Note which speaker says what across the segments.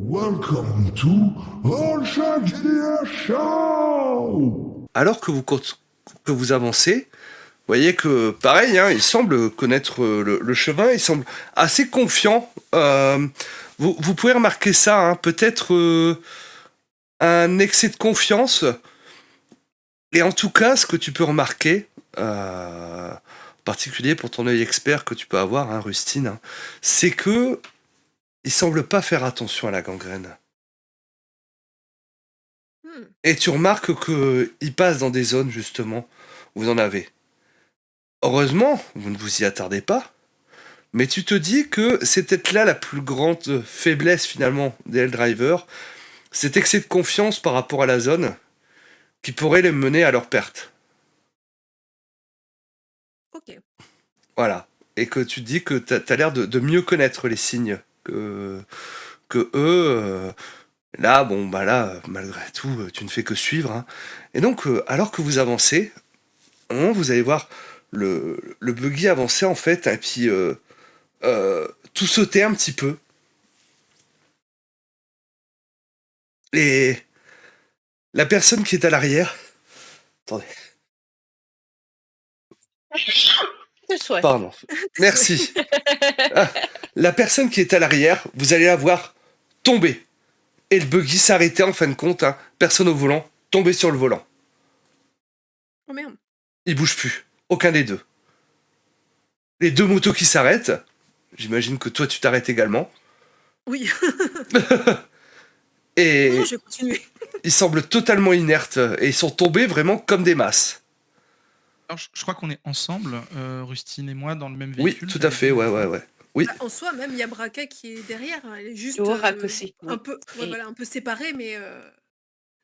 Speaker 1: Welcome to All Shark GDR Show.
Speaker 2: Alors que vous avancez, vous voyez que, pareil, hein, il semble connaître le chemin, il semble assez confiant. Vous pouvez remarquer ça, hein, peut-être un excès de confiance. Et en tout cas, ce que tu peux remarquer, en particulier pour ton œil expert que tu peux avoir, hein, Rustine, hein, c'est que il semble pas faire attention à la gangrène. Et tu remarques qu'il passe dans des zones, justement, où vous en avez. Heureusement, vous ne vous y attardez pas, mais tu te dis que c'est peut-être là la plus grande faiblesse, finalement, des Helldrivers, cet excès de confiance par rapport à la zone, qui pourrait les mener à leur perte.
Speaker 3: Ok.
Speaker 2: Voilà. Et que tu te dis que t'as l'air de mieux connaître les signes que eux. Là, bon, bah là, malgré tout, tu ne fais que suivre. Hein. Et donc, alors que vous avancez, à un moment, vous allez voir le buggy avancer, en fait, et puis tout sauter un petit peu. Et la personne qui est à l'arrière... Attendez. Pardon. Merci. La personne qui est à l'arrière, vous allez la voir tomber. Et le buggy s'arrêter en fin de compte. Hein. Personne au volant, tomber sur le volant.
Speaker 3: Oh merde.
Speaker 2: Il bouge plus. Aucun des deux. Les deux motos qui s'arrêtent. J'imagine que toi, tu t'arrêtes également.
Speaker 3: Oui.
Speaker 2: Et
Speaker 3: non, je vais continuer.
Speaker 2: Ils semblent totalement inertes. Et ils sont tombés vraiment comme des masses.
Speaker 4: Alors, je crois qu'on est ensemble, Rustine et moi, dans le même véhicule.
Speaker 2: Oui, tout à fait, ouais. Oui.
Speaker 3: Bah, en soi, même il y a Braca qui est derrière. Elle est juste
Speaker 5: aussi.
Speaker 3: un peu, ouais, voilà, un peu séparée, mais.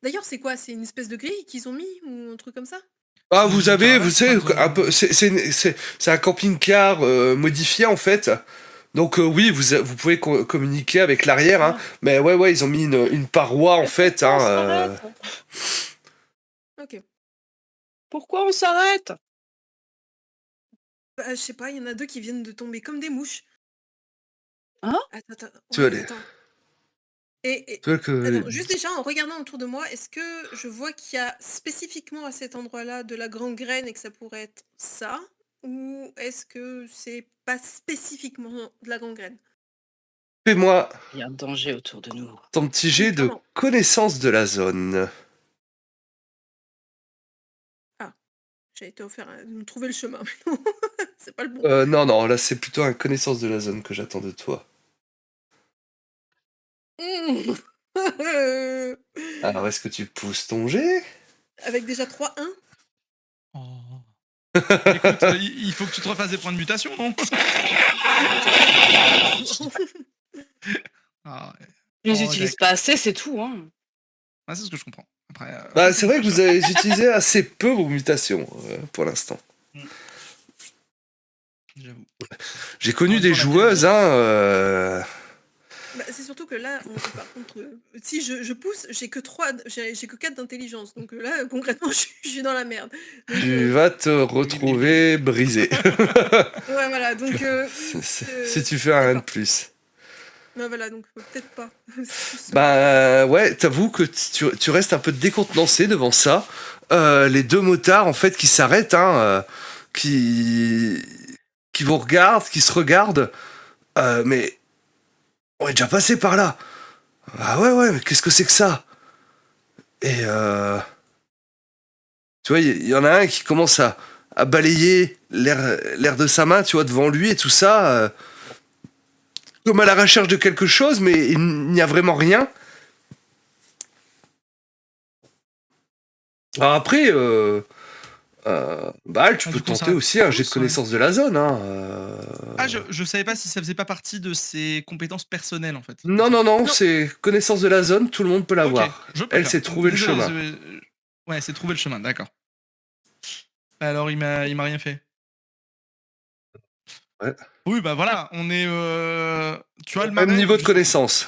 Speaker 3: D'ailleurs, c'est quoi? C'est une espèce de grille qu'ils ont mis ou un truc comme ça?
Speaker 2: Ah, vous savez, un peu, c'est un camping-car modifié en fait. Donc oui, vous pouvez communiquer avec l'arrière, hein. Mais ouais, ils ont mis une paroi en fait. Hein,
Speaker 3: Ok.
Speaker 5: Pourquoi on s'arrête?
Speaker 3: Bah, je sais pas, il y en a deux qui viennent de tomber comme des mouches.
Speaker 5: Hein?
Speaker 3: Attends.
Speaker 2: Tu veux aller
Speaker 3: Attends. Et
Speaker 2: Tu veux que...
Speaker 3: attends, juste déjà en regardant autour de moi, est-ce que je vois qu'il y a spécifiquement à cet endroit-là de la gangrène et que ça pourrait être ça? Ou est-ce que c'est pas spécifiquement de la gangrène?
Speaker 2: Fais-moi
Speaker 5: Il y a un danger autour de nous.
Speaker 2: ton petit jet de
Speaker 3: clairement.
Speaker 2: connaissance de la zone.
Speaker 3: J'ai été offert de me trouver le chemin, mais non, c'est pas le bon.
Speaker 2: Non, là c'est plutôt une connaissance de la zone que j'attends de toi. Alors est-ce que tu pousses ton jet?
Speaker 3: Avec déjà 3-1?
Speaker 4: Oh. Écoute, il faut que tu te refasses des points de mutation, non? Ah, ouais.
Speaker 5: Je les utilise pas assez, c'est tout. Hein.
Speaker 4: Ah, c'est ce que je comprends. Après,
Speaker 2: Bah, c'est vrai que vous avez utilisé assez peu vos mutations pour l'instant.
Speaker 4: J'avoue.
Speaker 2: J'ai connu des joueuses, hein.
Speaker 3: Bah, c'est surtout que là, par contre, si je pousse, j'ai que 4 d'intelligence. Donc là, concrètement, je suis dans la merde. Donc,
Speaker 2: Tu vas te retrouver brisé.
Speaker 3: ouais, voilà. Donc,
Speaker 2: si tu fais un rien de plus.
Speaker 3: bah, voilà, donc peut-être pas.
Speaker 2: Bah ouais, t'avoues que tu restes un peu décontenancé devant ça. Les deux motards, en fait, qui s'arrêtent, hein, qui vous regardent, qui se regardent. Mais on est déjà passé par là. Ah ouais, mais qu'est-ce que c'est que ça? Et tu vois, il y en a un qui commence à balayer l'air de sa main, tu vois, devant lui et tout ça, comme à la recherche de quelque chose, mais il n'y a vraiment rien. Alors après, Baal, tu peux
Speaker 4: du coup,
Speaker 2: tenter
Speaker 4: ça
Speaker 2: aussi un jet de
Speaker 4: pousse,
Speaker 2: connaissance de la zone. Hein,
Speaker 4: Ah, je savais pas si ça faisait pas partie de ses compétences personnelles, en fait.
Speaker 2: Non, c'est connaissance de la zone, tout le monde peut l'avoir. Elle s'est trouvé le chemin.
Speaker 4: Ouais, c'est trouver le chemin, d'accord. Alors, il m'a rien fait.
Speaker 2: Ouais.
Speaker 4: Oui, bah voilà, on est... tu as le
Speaker 2: Même
Speaker 4: marais,
Speaker 2: niveau de connaissance.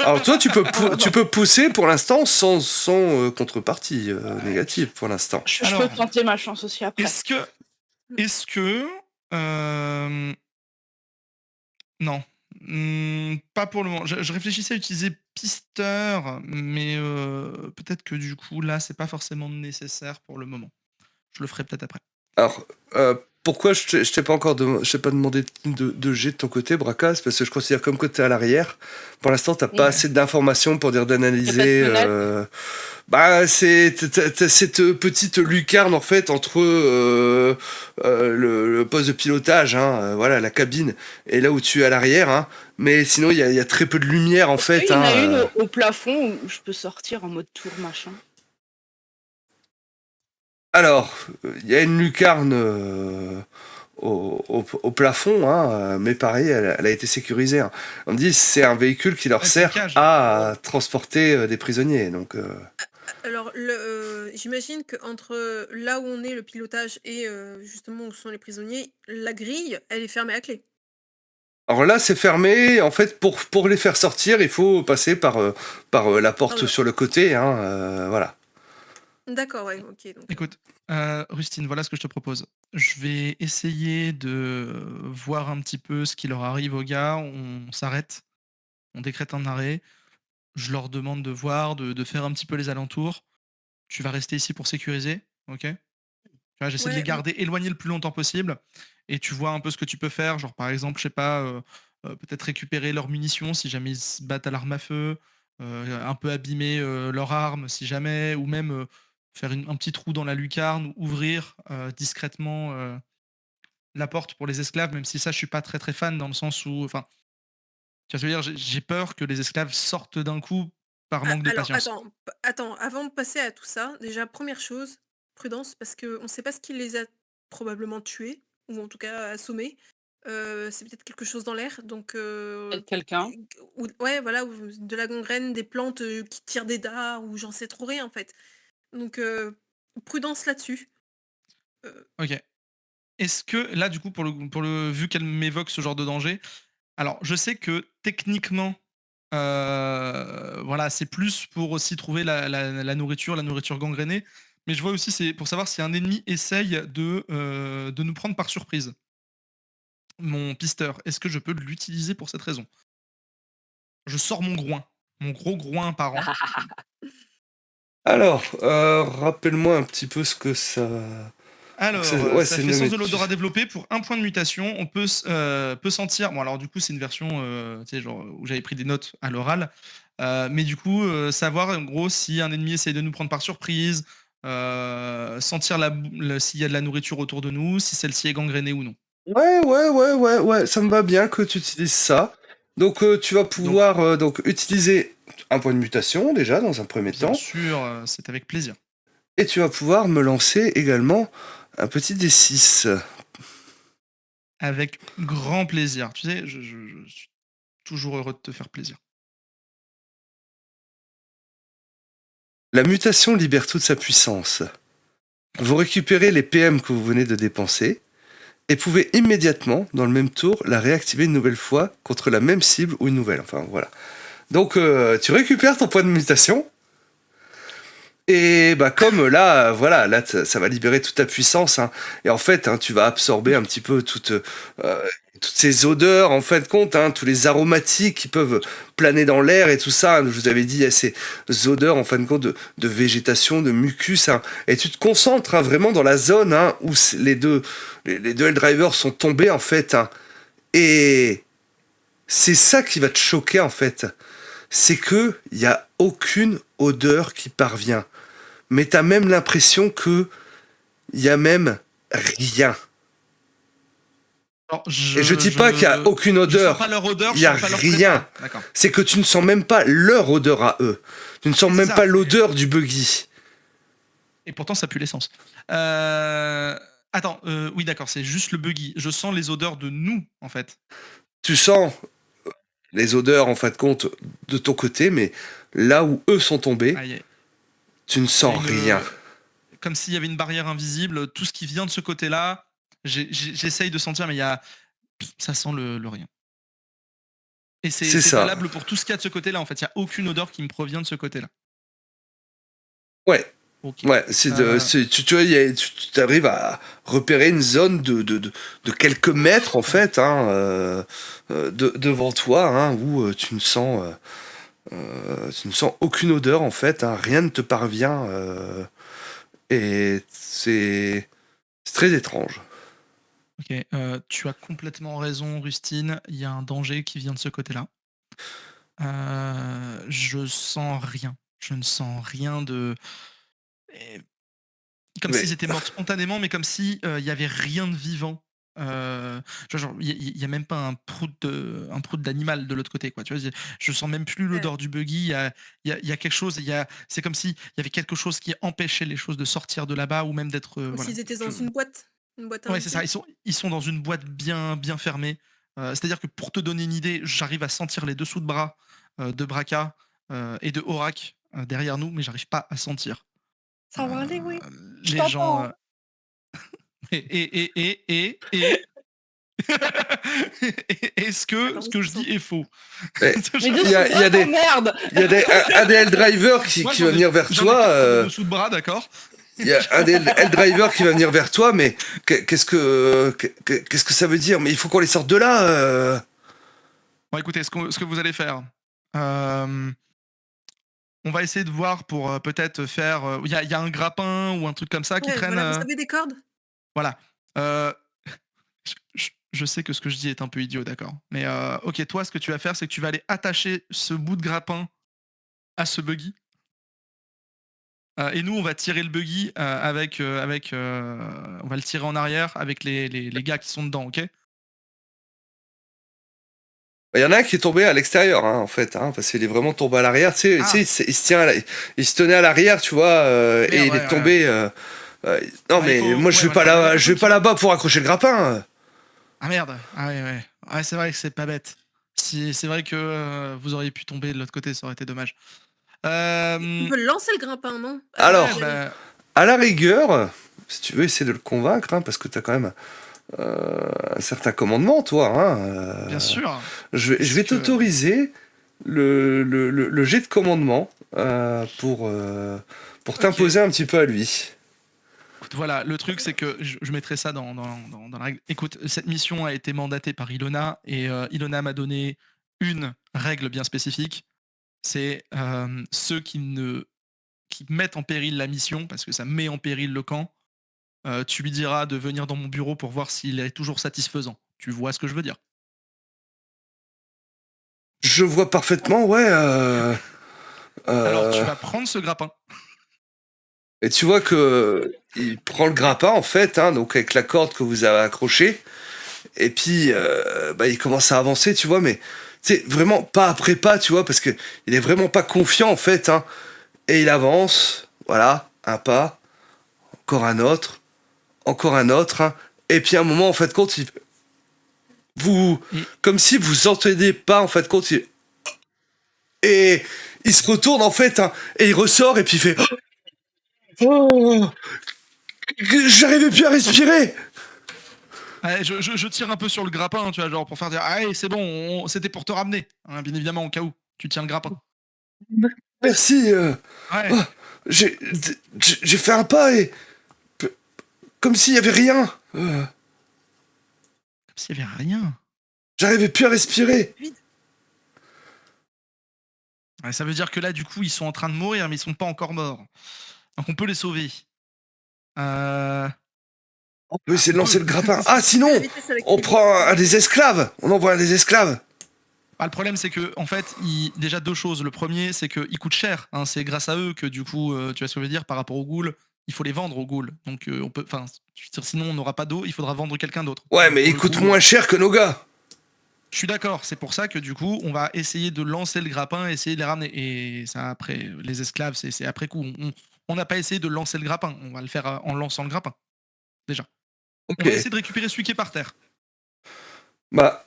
Speaker 2: Alors toi, tu peux pousser pour l'instant sans contrepartie négative pour l'instant.
Speaker 5: Je peux tenter ma chance aussi après.
Speaker 4: Est-ce que... Non, Pas pour le moment. Je réfléchissais à utiliser pisteur, mais peut-être que du coup, là, c'est pas forcément nécessaire pour le moment. Je le ferai peut-être après.
Speaker 2: Alors, pourquoi je t'ai pas encore je t'ai pas demandé de jet de ton côté, Bracas, parce que je considère comme que t'es à l'arrière. Pour l'instant, t'as pas
Speaker 5: Ouais.
Speaker 2: assez d'informations pour dire
Speaker 5: Y a pas de
Speaker 2: d'analyser.
Speaker 5: fenêtre?
Speaker 2: Bah, t'as cette petite lucarne en fait entre le poste de pilotage, hein, voilà, la cabine, et là où tu es à l'arrière. Hein. Mais sinon, il y a très peu de lumière en
Speaker 5: Est-ce
Speaker 2: fait.
Speaker 5: qu'il y en
Speaker 2: Hein,
Speaker 5: a une au plafond où je peux sortir en mode tour machin?
Speaker 2: Alors, il y a une lucarne au plafond, hein, mais pareil, elle a été sécurisée. Hein. On me dit c'est un véhicule qui leur
Speaker 4: Ouais, c'est une
Speaker 2: sert
Speaker 4: cage.
Speaker 2: à transporter des prisonniers. Donc,
Speaker 3: Alors, j'imagine qu'entre là où on est, le pilotage, et justement où sont les prisonniers, la grille, elle est fermée à clé.
Speaker 2: alors là, c'est fermé. En fait, pour les faire sortir, il faut passer par la porte
Speaker 3: Pardon.
Speaker 2: sur le côté. Hein, voilà.
Speaker 3: D'accord, ouais, ok. Donc,
Speaker 4: Écoute, Rustine, voilà ce que je te propose. Je vais essayer de voir un petit peu ce qui leur arrive aux gars. On s'arrête, on décrète un arrêt. Je leur demande de voir, de faire un petit peu les alentours. Tu vas rester ici pour sécuriser, ok? Tu vois, j'essaie de les
Speaker 3: ouais,
Speaker 4: garder éloignés le plus longtemps possible et tu vois un peu ce que tu peux faire. Genre, par exemple, je sais pas, peut-être récupérer leurs munitions si jamais ils se battent à l'arme à feu, un peu abîmer leurs armes si jamais, ou même faire un petit trou dans la lucarne ou ouvrir discrètement la porte pour les esclaves, même si ça, je suis pas très très fan dans le sens où, enfin, tu vois ce que je veux dire, j'ai peur que les esclaves sortent d'un coup par manque de
Speaker 3: alors,
Speaker 4: patience.
Speaker 3: attends, avant de passer à tout ça, déjà, première chose, prudence, parce qu'on ne sait pas ce qui les a probablement tués, ou en tout cas assommés. C'est peut-être quelque chose dans l'air, donc
Speaker 5: Peut-être quelqu'un?
Speaker 3: ouais, voilà, ou de la gangrène, des plantes qui tirent des dards, ou j'en sais trop rien en fait. Donc prudence là-dessus. Euh,
Speaker 4: Ok. Est-ce que là, du coup, vu qu'elle m'évoque ce genre de danger, alors je sais que techniquement, voilà, c'est plus pour aussi trouver la nourriture, la nourriture gangrénée, mais je vois aussi, c'est pour savoir si un ennemi essaye de nous prendre par surprise. Mon pisteur, est-ce que je peux l'utiliser pour cette raison? Je sors mon groin, mon gros groin apparent.
Speaker 2: Alors, rappelle-moi un petit peu ce que ça. Donc
Speaker 4: Alors,
Speaker 2: ouais,
Speaker 4: ça
Speaker 2: c'est une
Speaker 4: fait
Speaker 2: de
Speaker 4: sens
Speaker 2: mes.
Speaker 4: de l'odorat développé pour un point de mutation. On peut sentir. Bon, alors du coup, c'est une version, tu sais, genre où j'avais pris des notes à l'oral. Mais du coup, savoir en gros si un ennemi essaye de nous prendre par surprise, sentir s'il y a de la nourriture autour de nous, si celle-ci est gangrénée ou non.
Speaker 2: Ouais, ça me va bien que tu utilises ça. Donc, tu vas
Speaker 4: Donc,
Speaker 2: pouvoir donc utiliser un point de mutation déjà dans un premier
Speaker 4: bien
Speaker 2: temps,
Speaker 4: sûr, c'est avec plaisir.
Speaker 2: et tu vas pouvoir me lancer également un petit D6.
Speaker 4: Avec grand plaisir. Tu sais, je suis toujours heureux de te faire plaisir.
Speaker 2: La mutation libère toute sa puissance. Vous récupérez les PM que vous venez de dépenser et pouvez immédiatement, dans le même tour, la réactiver une nouvelle fois contre la même cible ou une nouvelle. Enfin, voilà. Donc, tu récupères ton point de mutation. Et bah comme là, voilà, là ça va libérer toute ta puissance, hein. Et en fait, hein, tu vas absorber un petit peu toutes ces odeurs, en fin de compte, hein, tous les aromatiques qui peuvent planer dans l'air et tout ça. Je vous avais dit, il y a ces odeurs, en fin de compte, de végétation, de mucus, hein. Et tu te concentres hein, vraiment dans la zone hein, où les deux Helldrivers sont tombés, en fait. Hein. Et c'est ça qui va te choquer, en fait. C'est que il y a aucune odeur qui parvient. Mais t'as même l'impression que il y a même rien.
Speaker 4: Alors,
Speaker 2: Et je dis pas qu'il y a aucune
Speaker 4: je sens
Speaker 2: odeur.
Speaker 4: pas leur odeur,
Speaker 2: Il
Speaker 4: je
Speaker 2: y a
Speaker 4: sens pas leur
Speaker 2: rien.
Speaker 4: prépa. D'accord.
Speaker 2: C'est que tu ne sens même pas leur odeur à eux. Tu ne sens
Speaker 4: C'est
Speaker 2: même
Speaker 4: ça,
Speaker 2: pas
Speaker 4: c'est-
Speaker 2: l'odeur du buggy.
Speaker 4: Et pourtant, ça pue l'essence. Attends, oui, d'accord, c'est juste le buggy. Je sens les odeurs de nous, en fait.
Speaker 2: Tu sens les odeurs en fin de compte de ton côté, mais là où eux sont tombés,
Speaker 4: Ah,
Speaker 2: tu ne
Speaker 4: il y a
Speaker 2: sens rien.
Speaker 4: comme s'il y avait une barrière invisible. Tout ce qui vient de ce côté-là, j'essaye de sentir, mais ça sent le rien. Et
Speaker 2: C'est
Speaker 4: c'est
Speaker 2: ça.
Speaker 4: valable pour tout ce qu'il y a de ce côté-là, en fait. Il n'y a aucune odeur qui me provient de ce côté-là.
Speaker 2: Ouais.
Speaker 4: Ok.
Speaker 2: Ouais,
Speaker 4: Euh,
Speaker 2: tu vois, tu arrives à repérer une zone de quelques mètres, en fait, hein, devant toi, hein, où tu ne sens aucune odeur, en fait, hein, rien ne te parvient, et c'est très étrange.
Speaker 4: ok. Tu as complètement raison, Rustine. Il y a un danger qui vient de ce côté-là. Je sens rien. Je ne sens rien de. Et comme
Speaker 2: Mais
Speaker 4: s'ils étaient morts spontanément, mais comme si il y avait rien de vivant. Genre, il y a même pas un prout d'animal de l'autre côté, quoi. Tu vois, je sens même plus
Speaker 3: Ouais.
Speaker 4: l'odeur du buggy. Il y a quelque chose. C'est comme si il y avait quelque chose qui empêchait les choses de sortir de là-bas ou même d'être.
Speaker 3: Comme
Speaker 4: Voilà.
Speaker 3: s'ils étaient dans une boîte à
Speaker 4: Ouais, c'est ça.
Speaker 3: invités.
Speaker 4: Ils sont dans une boîte bien fermée. C'est-à-dire que pour te donner une idée, j'arrive à sentir les dessous de bras de Braca et de Horak derrière nous, mais j'arrive pas à sentir.
Speaker 5: Ça va aller, oui.
Speaker 4: Euh,
Speaker 5: Je
Speaker 4: les gens.
Speaker 5: t'entends. Hein.
Speaker 4: Et est-ce que
Speaker 3: Alors
Speaker 4: ce
Speaker 3: oui,
Speaker 4: que
Speaker 3: je
Speaker 4: je
Speaker 3: sens.
Speaker 4: dis est faux?
Speaker 2: mais
Speaker 5: Mais
Speaker 2: il y
Speaker 5: dessous
Speaker 2: a,
Speaker 5: de
Speaker 2: il y a
Speaker 5: bras,
Speaker 2: des,
Speaker 5: oh merde.
Speaker 2: il y a un des L-drivers
Speaker 4: Moi,
Speaker 2: qui va venir vers
Speaker 4: j'en ai
Speaker 2: toi.
Speaker 4: 4 de dessous de bras, d'accord.
Speaker 2: Il y a un des L-drivers qui va venir vers toi, mais qu'est-ce que ça veut dire? Mais il faut qu'on les sorte de là.
Speaker 4: Bon, écoutez, ce que vous allez faire, euh, on va essayer de voir pour peut-être faire. Il y a un grappin ou un truc comme ça qui
Speaker 3: Ouais,
Speaker 4: traîne.
Speaker 3: voilà, vous avez des cordes?
Speaker 4: Voilà. Je sais que ce que je dis est un peu idiot, d'accord. Mais ok, toi, ce que tu vas faire, c'est que tu vas aller attacher ce bout de grappin à ce buggy. Et nous, on va tirer le buggy on va le tirer en arrière avec les gars qui sont dedans, ok?
Speaker 2: Il y en a un qui est tombé à l'extérieur, hein, en fait, hein, parce qu'il est vraiment tombé à l'arrière. Tu sais,
Speaker 4: Ah,
Speaker 2: il se tient, il se tenait à l'arrière, tu vois, et
Speaker 4: merde,
Speaker 2: il est
Speaker 4: ouais, ouais.
Speaker 2: tombé. Non,
Speaker 4: Ouais, il
Speaker 2: mais
Speaker 4: faut.
Speaker 2: moi,
Speaker 4: Ouais, voilà. Il y a
Speaker 2: je
Speaker 4: personne
Speaker 2: vais pas
Speaker 4: qui.
Speaker 2: là-bas pour accrocher le grappin.
Speaker 4: Ah merde. Ah ouais, ouais. Ouais, c'est vrai que c'est pas bête. Si, c'est vrai que vous auriez pu tomber de l'autre côté, ça aurait été dommage.
Speaker 3: On peut lancer le grimpin, non? Avec
Speaker 4: Ouais,
Speaker 2: Alors,
Speaker 3: les amis.
Speaker 4: bah.
Speaker 2: à la rigueur, si tu veux essayer de le convaincre, hein, parce que t'as quand même un certain commandement, toi. Hein,
Speaker 4: Bien sûr.
Speaker 2: je vais
Speaker 4: Puisque.
Speaker 2: t'autoriser le jet de commandement pour
Speaker 4: Ok.
Speaker 2: t'imposer un petit peu à lui.
Speaker 4: Écoute, voilà, le truc, c'est que je mettrai ça dans la règle. Écoute, cette mission a été mandatée par Ilona et Ilona m'a donné une règle bien spécifique. C'est ceux qui mettent en péril la mission, parce que ça met en péril le camp, tu lui diras de venir dans mon bureau pour voir s'il est toujours satisfaisant. Tu vois ce que je veux dire?
Speaker 2: Je vois parfaitement, ouais.
Speaker 4: Alors, tu
Speaker 2: Euh,
Speaker 4: vas prendre ce grappin.
Speaker 2: et tu vois que il prend le grappin en fait, hein, donc avec la corde que vous avez accrochée, et puis bah, il commence à avancer, tu vois, mais c'est vraiment pas après pas, tu vois, parce que il est vraiment pas confiant en fait, hein, et il avance, voilà, un pas, encore un autre, hein, et puis à un moment en fait compte, vous,
Speaker 4: Et
Speaker 2: comme si vous entendiez pas en fait compte, et il se retourne en fait, hein, et il ressort et puis il fait, oh, j'arrivais plus à respirer.
Speaker 4: ouais, je tire un peu sur le grappin, hein, tu vois, genre pour faire dire, ah, hey, c'est bon, c'était pour te ramener, hein, bien évidemment, au cas où. Tu tiens le grappin.
Speaker 2: Merci.
Speaker 4: Ouais,
Speaker 2: Oh, j'ai j'ai fait un pas et comme s'il y avait rien.
Speaker 4: comme s'il y avait rien.
Speaker 2: J'arrivais plus à respirer.
Speaker 4: Ouais, ça veut dire que là, du coup, ils sont en train de mourir, mais ils sont pas encore morts. Donc on peut les sauver. Euh...
Speaker 2: On peut essayer de
Speaker 4: on
Speaker 2: lancer
Speaker 4: peut.
Speaker 2: le grappin. Ah sinon,
Speaker 3: La vitesse avec
Speaker 2: on
Speaker 3: qui
Speaker 2: prend un des esclaves. On envoie un des esclaves.
Speaker 4: Bah, le problème, c'est que, en fait, déjà deux choses. Le premier, c'est qu'ils coûtent cher. Hein. C'est grâce à eux que, du coup, tu vois ce que je veux dire, par rapport aux ghouls, il faut les vendre aux ghouls. Donc, on peut. Enfin, je veux dire, sinon, on n'aura pas d'eau, il faudra vendre quelqu'un d'autre.
Speaker 2: Ouais,
Speaker 4: Donc,
Speaker 2: mais
Speaker 4: pour
Speaker 2: il
Speaker 4: le
Speaker 2: coûte
Speaker 4: coup,
Speaker 2: moins cher que nos gars.
Speaker 4: je suis d'accord. C'est pour ça que, du coup, on va essayer de lancer le grappin, essayer de les ramener. Et ça, après, les esclaves, c'est après coup. On n'a pas essayé de lancer le grappin. On va le faire en lançant le grappin, déjà. On
Speaker 2: Ok.
Speaker 4: va essayer de récupérer celui qui est par terre.
Speaker 2: Bah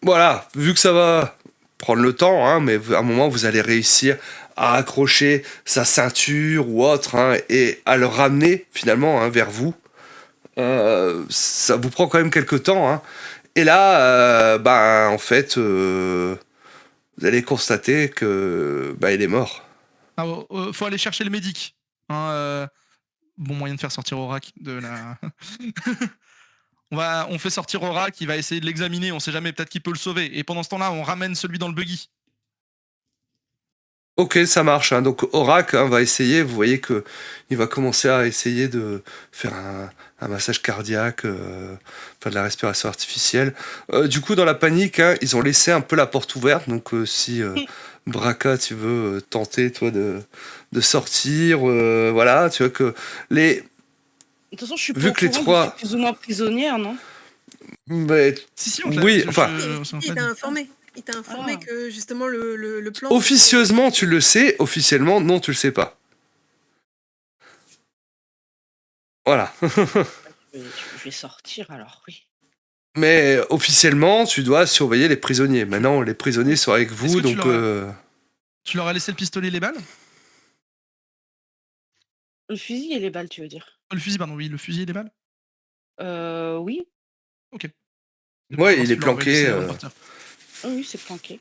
Speaker 2: voilà, vu que ça va prendre le temps, hein, mais à un moment vous allez réussir à accrocher sa ceinture ou autre, hein, et à le ramener finalement, hein, vers vous. Ça vous prend quand même quelques temps, hein. Et là, bah en fait, vous allez constater que bah il est mort.
Speaker 4: Ah, faut aller chercher le médic. Hein, bon moyen de faire sortir Aurak de la. On fait sortir Aurak, il va essayer de l'examiner, on sait jamais, peut-être qu'il peut le sauver. Et pendant ce temps-là, on ramène celui dans le buggy.
Speaker 2: Ok, ça marche. Hein. Donc Aurak va essayer, vous voyez que il va commencer à essayer de faire un massage cardiaque, faire de la respiration artificielle. Du coup, dans la panique, hein, ils ont laissé un peu la porte ouverte. Donc si Braca, tu veux tenter toi de sortir, voilà, tu vois que les
Speaker 5: De toute façon, je suis pas
Speaker 2: vu
Speaker 5: au
Speaker 2: que les
Speaker 5: courant, je
Speaker 2: trois,
Speaker 5: suis plus ou moins prisonnière, non?
Speaker 2: mais,
Speaker 4: Si,
Speaker 2: oui, enfin
Speaker 3: Il
Speaker 4: on
Speaker 3: il
Speaker 4: t'a
Speaker 3: t'a
Speaker 4: dit.
Speaker 3: informé. Il t'a informé
Speaker 5: Ah.
Speaker 3: que justement le plan.
Speaker 2: officieusement tu le sais, officiellement non tu le sais pas. Voilà.
Speaker 5: Je vais sortir alors, oui.
Speaker 2: Mais officiellement, tu dois surveiller les prisonniers. Maintenant, les prisonniers sont avec
Speaker 4: Est-ce
Speaker 2: vous,
Speaker 4: que tu
Speaker 2: donc.
Speaker 4: Tu leur as laissé le pistolet et les balles?
Speaker 5: Le fusil et les balles, tu veux dire?
Speaker 4: Le fusil, pardon, oui, le fusil et les balles?
Speaker 5: Oui.
Speaker 4: Ok. Pour
Speaker 2: Ouais,
Speaker 4: savoir
Speaker 2: il
Speaker 4: si
Speaker 2: est
Speaker 4: tu leur avais laissé
Speaker 2: planqué.
Speaker 4: avant de partir.
Speaker 5: Oui, c'est planqué.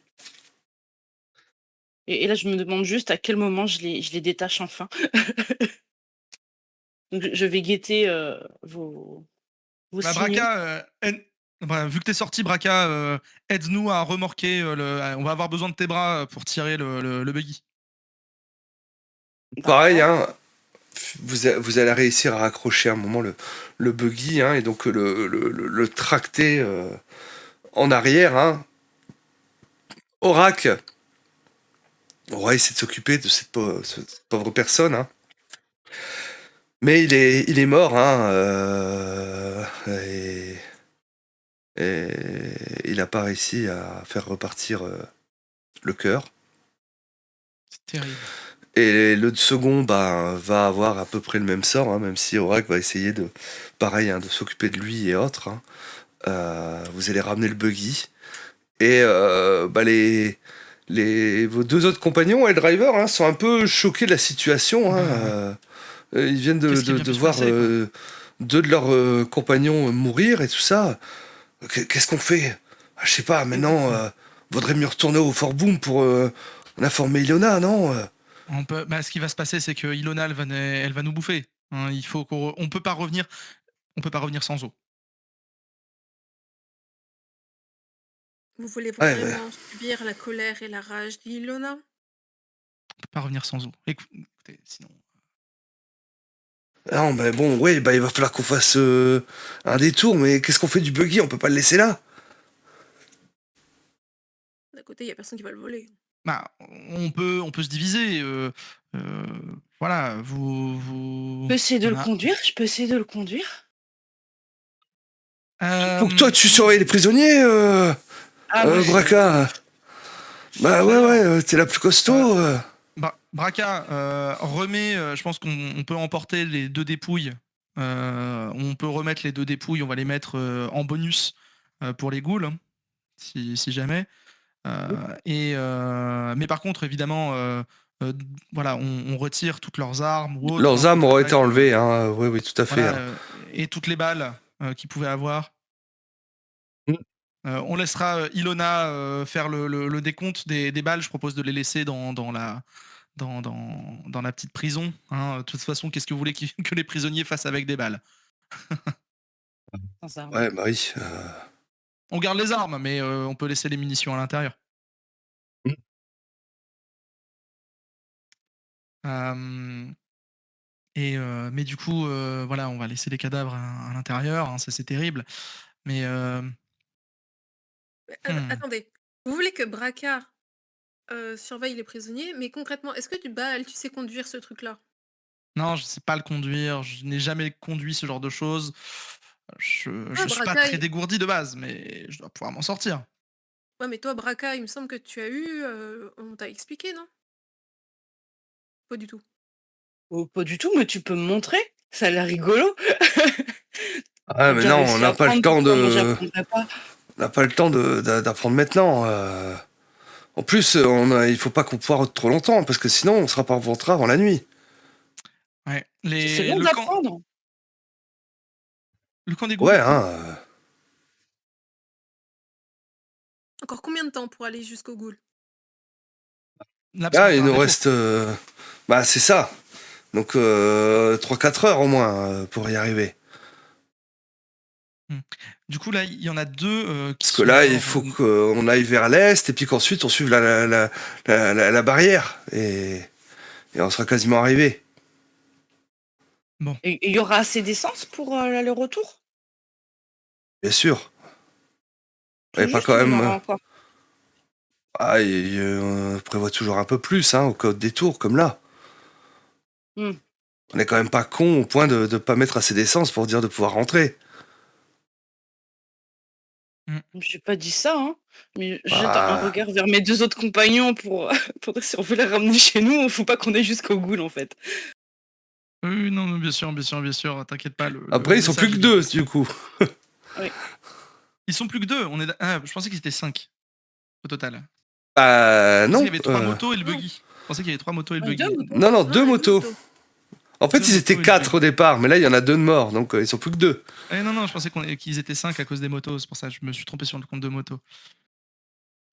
Speaker 5: Et là, je me demande juste à quel moment je les détache enfin. Donc je vais guetter, vos
Speaker 4: Bah,
Speaker 5: signaux.
Speaker 4: Braca, bah, vu que t'es sorti, Braca, aide-nous à remorquer on va avoir besoin de tes bras pour tirer le buggy.
Speaker 2: Pareil,
Speaker 5: D'accord.
Speaker 2: hein. Vous allez réussir à raccrocher à un moment le buggy, hein, et donc le tracter en arrière. Hein. Aurak, on va essayer de s'occuper de cette pauvre personne. Hein. Mais il est mort, hein, et il n'a pas réussi à faire repartir le cœur.
Speaker 4: C'est terrible.
Speaker 2: Et le second va avoir à peu près le même sort, hein, même si Aurak va essayer pareil, hein, de s'occuper de lui et autres. Hein. Vous allez ramener le buggy. Et vos deux autres compagnons, et le driver, hein, sont un peu choqués de la situation. Hein. Ils viennent
Speaker 4: Qu'est-ce qui vient
Speaker 2: de
Speaker 4: de se
Speaker 2: voir
Speaker 4: passer, quoi?
Speaker 2: deux de leurs compagnons mourir et tout ça. Qu'est-ce qu'on fait? Je sais pas, maintenant, vaudrait mieux retourner au Fort Boom pour informer Ilona, non?
Speaker 4: Ce qui va se passer, c'est que Ilona, elle va nous bouffer. Hein, il faut on peut pas revenir. On peut pas revenir sans eau.
Speaker 3: Vous voulez
Speaker 2: Ouais,
Speaker 3: vraiment subir la colère et la rage d'Ilona?
Speaker 4: On peut pas revenir sans eau. Écoutez, sinon.
Speaker 2: non, mais bon, ouais, il va falloir qu'on fasse un détour, mais qu'est-ce qu'on fait du buggy? On peut pas le laisser là.
Speaker 3: D'un côté, il y a personne qui va le voler.
Speaker 4: Bah, on peut se diviser. Voilà,
Speaker 5: Je peux essayer de
Speaker 4: on
Speaker 5: le
Speaker 4: a-
Speaker 5: conduire? Je peux essayer de le conduire?
Speaker 2: Faut que toi, tu surveilles les prisonniers,
Speaker 5: Ah moi
Speaker 2: Braca. Bah ouais,
Speaker 4: D'ailleurs,
Speaker 2: ouais, t'es la plus costaud.
Speaker 4: Braca, remets. Je pense qu'on peut emporter les deux dépouilles. On peut remettre les deux dépouilles. On va les mettre en bonus pour les ghouls, hein, si jamais. Mais par contre, évidemment, euh, voilà, on retire toutes leurs armes ou autres,
Speaker 2: Leurs
Speaker 4: hein,
Speaker 2: armes
Speaker 4: toutes les
Speaker 2: auraient été
Speaker 4: dagues,
Speaker 2: enlevées, hein. Oui, oui, tout à fait.
Speaker 4: voilà,
Speaker 2: Hein.
Speaker 4: et toutes les balles qu'ils pouvaient avoir.
Speaker 2: Mm.
Speaker 4: On laissera Ilona faire le décompte des balles. Je propose de les laisser dans la petite prison. Hein. De toute façon, qu'est-ce que vous voulez que les prisonniers fassent avec des balles?
Speaker 5: sans arme.
Speaker 2: Ouais, bah oui.
Speaker 4: On garde les armes, mais on peut laisser les munitions à l'intérieur.
Speaker 2: Mm.
Speaker 4: Euh, mais du coup, voilà, on va laisser les cadavres à l'intérieur. Hein, ça, c'est terrible. Mais hmm.
Speaker 3: Attendez, vous voulez que Braca surveille les prisonniers, mais concrètement, est-ce que tu sais conduire ce truc-là?
Speaker 4: Non, je sais pas le conduire. Je n'ai jamais conduit ce genre de choses. Je
Speaker 3: Toi,
Speaker 4: suis pas
Speaker 3: Braca,
Speaker 4: très dégourdi de base, mais je dois pouvoir m'en sortir.
Speaker 3: ouais, mais toi, Braca, il me semble que tu as eu, on t'a expliqué, non? Pas du tout.
Speaker 5: Oh, pas du tout, mais tu peux me montrer? Ça a l'air rigolo.
Speaker 2: Ah,
Speaker 5: J'ai
Speaker 2: mais
Speaker 5: déjà
Speaker 2: non, on
Speaker 5: réussi à
Speaker 2: n'a pas le
Speaker 5: apprendre,
Speaker 2: temps
Speaker 5: pourquoi moi
Speaker 2: de.
Speaker 5: j'apprendrais pas?
Speaker 2: On n'a pas le temps d'apprendre maintenant. En plus, il faut pas qu'on poireaute trop longtemps, parce que sinon, on sera pas rentré avant la nuit.
Speaker 4: Ouais.
Speaker 5: C'est long d'apprendre.
Speaker 4: Le camp des ghouls.
Speaker 2: Ouais, hein.
Speaker 3: Encore combien de temps pour aller jusqu'au Ghoul?
Speaker 4: Là, parce qu'on
Speaker 2: Là,
Speaker 4: va
Speaker 2: il
Speaker 4: faire un
Speaker 2: nous
Speaker 4: détour.
Speaker 2: reste. Bah, c'est ça. Donc 3-4 heures au moins pour y arriver.
Speaker 4: Du coup, là, il y en a deux qui
Speaker 2: Parce que
Speaker 4: sont
Speaker 2: là, il
Speaker 4: alors,
Speaker 2: faut qu'on aille vers l'est et puis qu'ensuite on suive la barrière et on sera quasiment arrivé.
Speaker 5: Et il y aura assez d'essence pour l'aller-retour?
Speaker 2: Bien sûr.
Speaker 5: Tout
Speaker 2: Et pas
Speaker 5: juste
Speaker 2: quand
Speaker 5: ou il y en
Speaker 2: même.
Speaker 5: aura encore?
Speaker 2: Ah, on prévoit toujours un peu plus, hein, au cas de détour, comme là.
Speaker 5: Hmm.
Speaker 2: On est quand même pas con au point de pas mettre assez d'essence pour dire de pouvoir rentrer.
Speaker 5: J'ai pas dit ça, hein. Mais je jette un
Speaker 2: Ah,
Speaker 5: regard vers mes 2 autres compagnons pour pour dire si on veut la ramener chez nous, faut pas qu'on aille jusqu'au Ghoul, en fait.
Speaker 4: Oui, non, non, bien sûr, bien sûr, bien sûr. T'inquiète pas.
Speaker 2: après,
Speaker 4: Le
Speaker 2: ils sont plus
Speaker 4: message
Speaker 2: que
Speaker 4: est bien
Speaker 2: deux,
Speaker 4: passé.
Speaker 2: du coup.
Speaker 5: Oui.
Speaker 4: Ils sont plus que deux. Je pensais qu'ils étaient 5 au total.
Speaker 2: Ah,
Speaker 4: Je pensais qu'il
Speaker 2: non.
Speaker 4: y avait 3 motos et le
Speaker 3: Non.
Speaker 4: buggy. Je pensais qu'il y avait 3 motos et le
Speaker 5: 2
Speaker 4: buggy.
Speaker 5: motos?
Speaker 2: Non, non,
Speaker 3: Non,
Speaker 2: deux
Speaker 3: il y a 2
Speaker 2: motos.
Speaker 3: motos.
Speaker 2: En fait,
Speaker 4: 2
Speaker 2: ils étaient
Speaker 4: motos et le
Speaker 2: 4 au
Speaker 4: buggy.
Speaker 2: départ, mais là, il y en a 2 de morts, donc ils sont plus que 2.
Speaker 4: Non, non, je pensais qu'ils étaient 5 à cause des motos. C'est pour ça que je me suis trompé sur le compte de motos.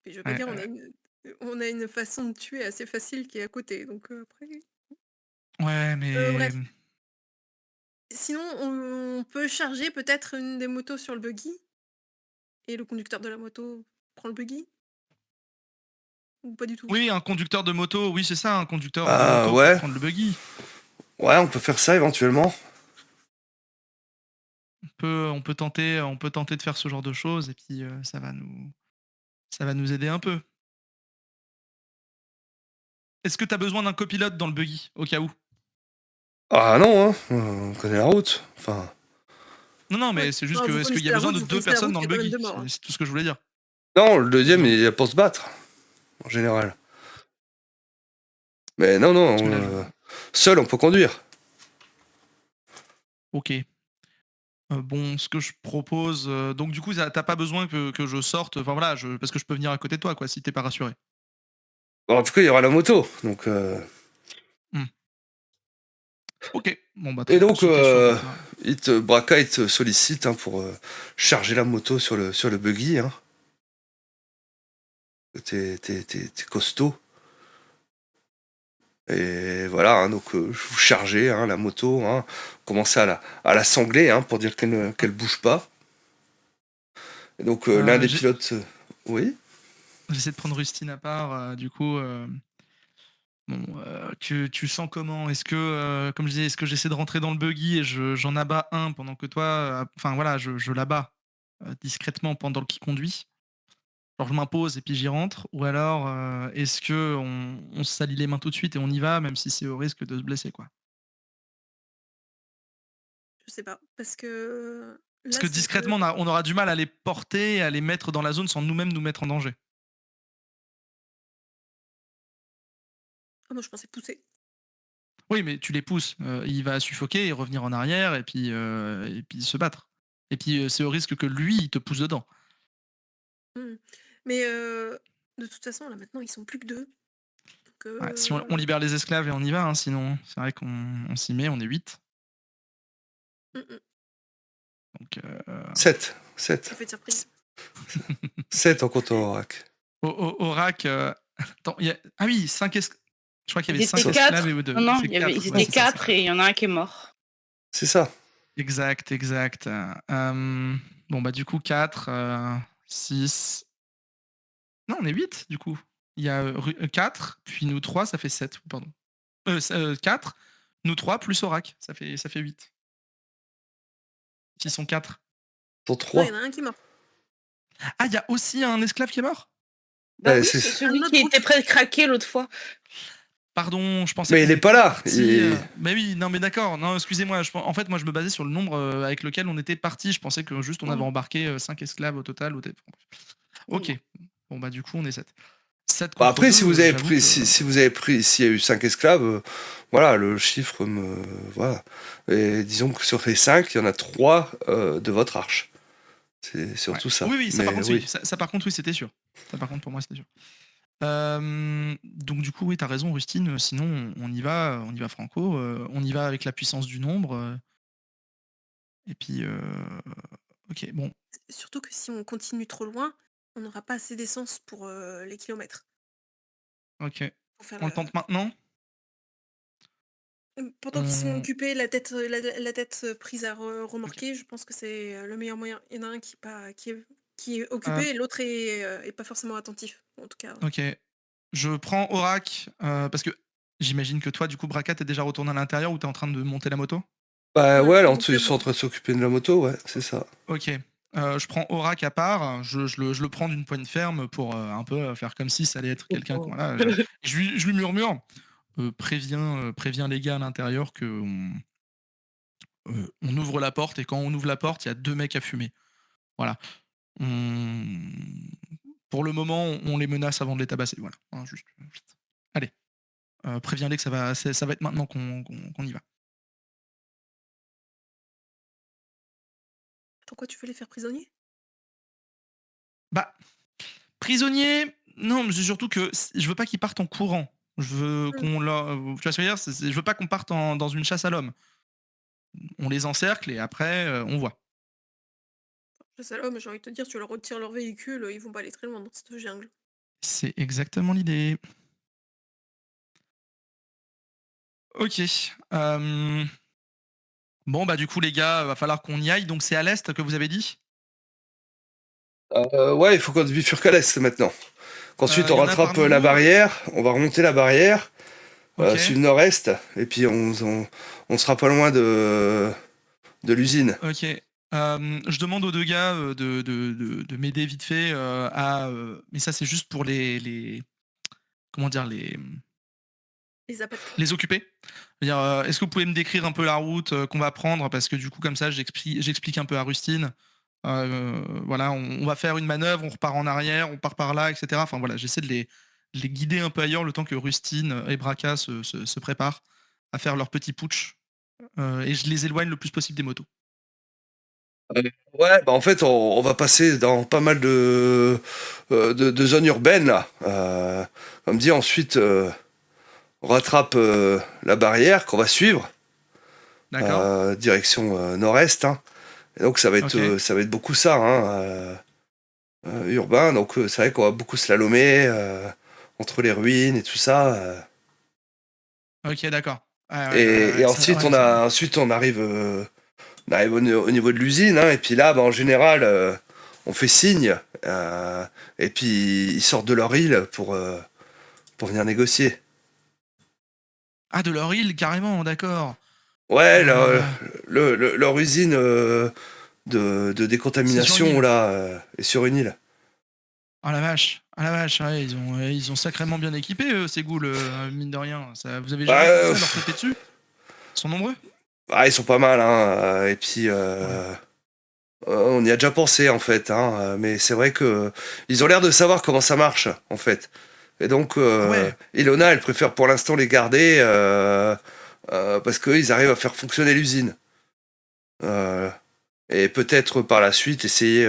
Speaker 3: Et je veux pas
Speaker 4: Ouais,
Speaker 3: dire, on a une façon de tuer assez facile qui est à côté. Donc après.
Speaker 4: ouais, mais.
Speaker 3: Bref. Sinon, on peut charger peut-être une des motos sur le buggy et le conducteur de la moto prend le buggy? Ou pas du tout?
Speaker 4: Oui, un conducteur de moto. Oui, c'est ça, un conducteur de
Speaker 2: Ah,
Speaker 4: moto pour
Speaker 2: ouais.
Speaker 4: prendre le buggy.
Speaker 2: Ouais, on peut faire ça éventuellement.
Speaker 4: On peut tenter de faire ce genre de choses et puis ça va nous aider un peu. Est-ce que tu as besoin d'un copilote dans le buggy, au cas où?
Speaker 2: Ah non, hein, on connaît la route. Enfin,
Speaker 4: Non, non,
Speaker 3: Ouais.
Speaker 4: mais c'est juste
Speaker 3: Non,
Speaker 4: que
Speaker 3: vous
Speaker 4: est-ce qu'il y
Speaker 3: connaissez
Speaker 4: a
Speaker 3: la
Speaker 4: besoin
Speaker 3: route,
Speaker 4: de
Speaker 3: vous
Speaker 4: 2
Speaker 3: connaissez la
Speaker 4: personnes
Speaker 3: route,
Speaker 4: dans
Speaker 3: il y
Speaker 4: le
Speaker 3: a quand même
Speaker 4: buggy?
Speaker 3: 2 morts, hein.
Speaker 4: C'est tout ce que je voulais dire.
Speaker 2: non, le deuxième,
Speaker 4: Non.
Speaker 2: il est pour se battre, en général. Mais non, non,
Speaker 4: Parce que là,
Speaker 2: seul, on peut conduire.
Speaker 4: OK. Bon, ce que je propose, donc du coup, t'as pas besoin que je sorte, enfin voilà, parce que je peux venir à côté de toi, quoi, si t'es pas rassuré.
Speaker 2: Bon, en tout cas, il y aura la moto. Donc,
Speaker 4: Mmh. OK. Bon, bah,
Speaker 2: et
Speaker 4: très bien,
Speaker 2: donc,
Speaker 4: si tu sûr de ça.
Speaker 2: Braca, il te sollicite hein, pour charger la moto sur le buggy. Hein. T'es costaud. Et voilà, hein, donc vous chargez hein, la moto, hein, commencez à la sangler hein, pour dire qu'elle bouge pas. Et donc l'un des
Speaker 4: J'ai
Speaker 2: pilotes, oui.
Speaker 4: j'essaie de prendre Rustine à part, du coup, bon, tu sens comment? Est-ce que, comme je disais, est-ce que j'essaie de rentrer dans le buggy et j'en abats un pendant que toi, enfin voilà, je l'abats, discrètement pendant qu'il conduit? Genre je m'impose et puis j'y rentre? Ou alors, est-ce qu'on se salit les mains tout de suite et on y va, même si c'est au risque de se blesser, quoi?
Speaker 3: Je sais pas, parce que
Speaker 4: Parce
Speaker 3: là,
Speaker 4: que
Speaker 3: si je
Speaker 4: discrètement, on aura du mal à les porter, à les mettre dans la zone sans nous-mêmes nous mettre en danger.
Speaker 3: ah moi je pensais pousser.
Speaker 4: Oui, mais tu les pousses, il va suffoquer et revenir en arrière et puis se battre. Et puis, c'est au risque que lui, il te pousse dedans.
Speaker 3: Mmh. Mais de toute façon, là, maintenant, ils sont plus que 2. Donc
Speaker 4: Ouais, si on libère les esclaves et on y va, hein, sinon, c'est vrai qu'on s'y met, on est 8.
Speaker 3: mmh,
Speaker 4: Donc,
Speaker 2: 7. 7.
Speaker 3: effet de surprise.
Speaker 2: 7 en comptant Orac.
Speaker 4: au rack, attends, ah oui, 5 esclaves. Je crois qu'il y
Speaker 5: Ils
Speaker 4: avait
Speaker 5: étaient
Speaker 4: 5 esclaves
Speaker 5: 4.
Speaker 4: et
Speaker 5: Non,
Speaker 4: 2.
Speaker 5: non,
Speaker 4: C'est
Speaker 5: ils
Speaker 4: 4. Ouais,
Speaker 5: étaient
Speaker 4: c'est ça, c'est
Speaker 5: 4 et
Speaker 4: 4.
Speaker 5: il y en a un qui est mort.
Speaker 2: C'est ça.
Speaker 4: Exact, exact. Bon, bah, du coup, 4, 6. Non, on est 8 du coup. Il y a 4, puis nous 3, ça fait 7. Pardon. 4, nous 3 plus Orac, ça fait 8. Ils sont 4.
Speaker 2: Pour
Speaker 3: Non, il y
Speaker 2: 3.
Speaker 3: en a un qui est mort.
Speaker 4: Ah, il y a aussi un esclave qui est mort?
Speaker 5: Bah oui,
Speaker 2: C'est...
Speaker 5: c'est
Speaker 3: Un
Speaker 5: celui
Speaker 3: autre
Speaker 5: qui
Speaker 3: groupe.
Speaker 5: était prêt de craquer l'autre fois.
Speaker 4: Pardon, je pensais
Speaker 2: Mais
Speaker 4: qu'on
Speaker 2: il est pas
Speaker 4: était
Speaker 2: là.
Speaker 4: partis, mais oui, non, mais d'accord. Non, excusez-moi, en fait, moi, je me basais sur le nombre, avec lequel on était partis. Je pensais que juste on avait
Speaker 5: Mmh.
Speaker 4: embarqué, 5 esclaves au total ou
Speaker 5: Non,
Speaker 4: OK.
Speaker 5: non.
Speaker 4: Bon, bah, du coup, on est 7. 7
Speaker 2: Bah,
Speaker 4: contre
Speaker 2: après,
Speaker 4: 2, j'avoue que
Speaker 2: si vous avez pris, s'il y a eu 5 esclaves, voilà, le chiffre me, voilà. Et disons que sur les 5, il y en a 3 de votre arche. C'est
Speaker 4: ouais.
Speaker 2: surtout ça.
Speaker 4: Oui, oui, ça par
Speaker 2: Mais
Speaker 4: contre, oui.
Speaker 2: oui.
Speaker 4: Ça par contre, oui, c'était sûr. Ça par contre, pour moi, c'était sûr. Donc du coup, oui, tu as raison, Rustine, sinon on y va franco, on y va avec la puissance du nombre, et puis, OK, bon,
Speaker 3: Surtout que si on continue trop loin, on n'aura pas assez d'essence pour les kilomètres.
Speaker 4: OK.
Speaker 3: Pour faire
Speaker 4: On le tente maintenant?
Speaker 3: Pendant qu'ils sont
Speaker 4: On-
Speaker 3: occupés, la tête prise à remorquer, je pense que c'est le meilleur moyen. Il y en a un qui est
Speaker 4: Euh,
Speaker 3: occupé et l'autre est pas forcément attentif. En tout cas.
Speaker 4: ok. Je prends Aurak, parce que j'imagine que toi, du coup, Braca, t'es déjà retourné à l'intérieur ou t'es en train de monter la moto?
Speaker 2: Bah
Speaker 3: Ouais,
Speaker 2: ouais,
Speaker 3: pour
Speaker 2: alors
Speaker 3: monter
Speaker 2: ils
Speaker 3: la
Speaker 2: sont en
Speaker 3: moto.
Speaker 2: train de s'occuper de la moto, ouais, c'est ça.
Speaker 4: Ok. Je prends Aurak à part, je le prends d'une poigne ferme pour un peu faire comme si ça allait être quelqu'un.
Speaker 5: Oh.
Speaker 4: Voilà, je lui murmure, préviens les gars à l'intérieur que on ouvre la porte et quand on ouvre la porte, il y a 2 mecs à fumer. Voilà. On- Pour le moment, on les menace avant de les tabasser. Voilà. Hein, juste. Allez, préviens-les que ça va être maintenant qu'on y va.
Speaker 3: Pourquoi tu veux les faire prisonniers?
Speaker 4: Bah, prisonniers, non, mais c'est surtout que je veux pas qu'ils partent en courant. Je veux
Speaker 3: Hmm.
Speaker 4: qu'on leur. Tu vois ce que je veux dire je veux pas qu'on parte dans une chasse à l'homme. On les encercle et après, on voit.
Speaker 3: C'est ça, mais j'ai envie de te dire, tu leur retires leur véhicule, ils vont pas aller très loin dans cette jungle.
Speaker 4: C'est exactement l'idée. Ok. Bon, bah, du coup, les gars, va falloir qu'on y aille. Donc, c'est à l'est que vous avez dit?
Speaker 2: Ouais, il faut qu'on bifurque à l'est maintenant. Qu'ensuite on
Speaker 4: Il y en a
Speaker 2: rattrape
Speaker 4: parmi
Speaker 2: la
Speaker 4: vous?
Speaker 2: barrière, on va remonter la barrière,
Speaker 4: Ok.
Speaker 2: suivre nord-est, et puis on sera pas loin de l'usine.
Speaker 4: Ok. Je demande aux 2 gars de m'aider vite fait mais ça, c'est juste pour les comment dire,
Speaker 3: Les apatrides.
Speaker 4: les occuper. C'est-à-dire, est-ce que vous pouvez me décrire un peu la route qu'on va prendre? Parce que du coup, comme ça, j'explique un peu à Rustine. Voilà, on va faire une manœuvre, on repart en arrière, on part par là, etc. Enfin voilà, j'essaie de les guider un peu ailleurs le temps que Rustine et Braca se préparent à faire leur petit putsch. Et je les éloigne le plus possible des motos.
Speaker 2: Ouais, bah en fait on va passer dans pas mal de zones urbaines là. Comme dit, ensuite on rattrape la barrière qu'on va suivre,
Speaker 4: D'accord?
Speaker 2: direction nord-est. Hein. Et donc
Speaker 4: Ok.
Speaker 2: ça va être beaucoup ça, hein, urbain. Donc c'est vrai qu'on va beaucoup slalomer entre les ruines et tout ça.
Speaker 4: Ok, d'accord. Ouais,
Speaker 2: Et
Speaker 4: ouais, ça.
Speaker 2: ensuite on arrive au niveau de l'usine, hein, et puis là, bah, en général, on fait signe, et puis ils sortent de leur île pour venir négocier.
Speaker 4: Ah, de leur île, carrément, d'accord.
Speaker 2: Ouais,
Speaker 4: Euh,
Speaker 2: leur usine de
Speaker 4: c'est sur une
Speaker 2: décontamination
Speaker 4: île.
Speaker 2: là est sur une île.
Speaker 4: Ah la vache, ouais, ils ont sacrément bien équipé ces ghouls, mine de rien. Vous avez
Speaker 2: Bah,
Speaker 4: jamais pensé à leur taper dessus? Ils sont nombreux?
Speaker 2: ils sont pas mal, hein, et puis
Speaker 4: Ouais.
Speaker 2: on y a déjà pensé en fait, hein, mais c'est vrai que ils ont l'air de savoir comment ça marche en fait. Et donc
Speaker 4: Ah ouais.
Speaker 2: Ilona, elle préfère pour l'instant les garder parce qu'ils arrivent à faire fonctionner l'usine. Euh, et peut-être par la suite essayer